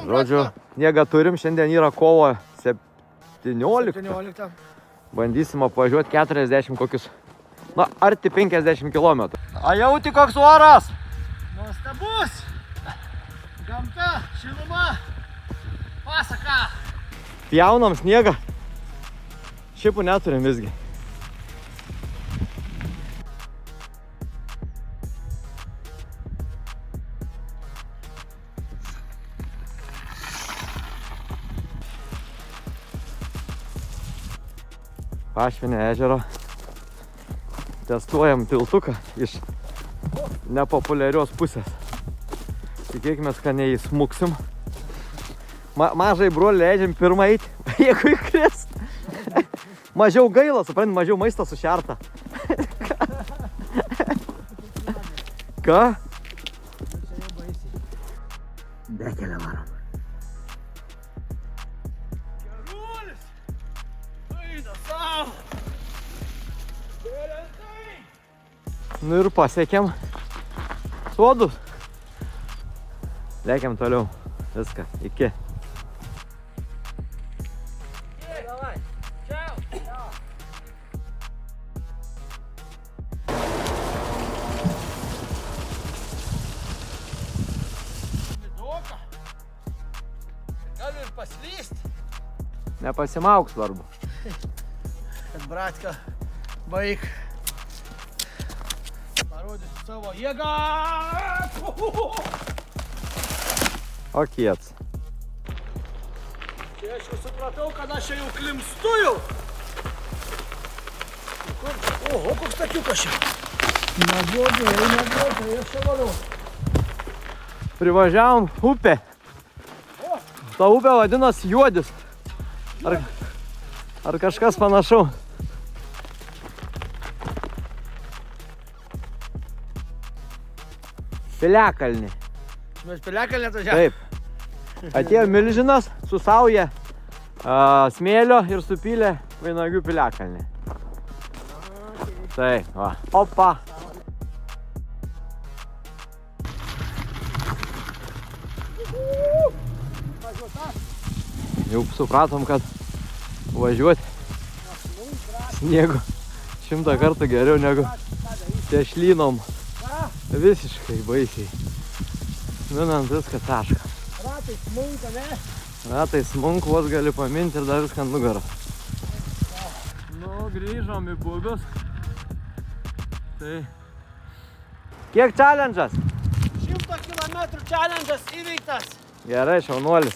Žodžiu, sniegą turim, šiandien yra kovo 17. Bandysim apvažiuoti 40 kokius, na, arti 50 km. A jauti koks oras? Nuostabus! Gamta, šiluma, pasaka. Pjaunam sniegą. Šipų neturim visgi. Pašvinė ežero. Testuojam tiltuką iš nepopuliarios pusės. Tikėkime, kad neįsmuksim. Mažai brolį leidžiam pirmą eiti, jeigu įkris. Mažiau gaila, suprant, mažiau maisto sušerta. Ką? Bekelę varom. Gerulis! Eina savo! Belentai! Nu ir pasiekėm sodus. Lekiam toliau. Viską. Iki. Galiu ir paslyst. Nepasimauk svarbu. Kad bratka, baig. Parodysiu savo jėgą. O kiets. Tai aš jau supratau, kad aš jau klimstu jau. Oho, koks takiukas čia. Neblogai, aš čia varau. Privažiavom upę. Ta upė vadinosi Juodis. Ar kažkas panašu? Piliakalnį. Mes Piliakalnį atvažiavome? Taip. Atėjo milžinas su sauja smėlio ir supylė Vainagių Piliakalnį. Tai, va. Opa. Jau supratom, kad važiuoti sniegu 100 kartų geriau negu tešlynom. Visiškai baisiai. Minant viską tašką. Ratai smunka, ne? Ratai smunk, vos gali paminti ir dar viską ant nugaros. Nu, grįžom į Bubius. Tai... Kiek challenge'as? 100 km challenge'as įveiktas. Gerai, šaunuolis.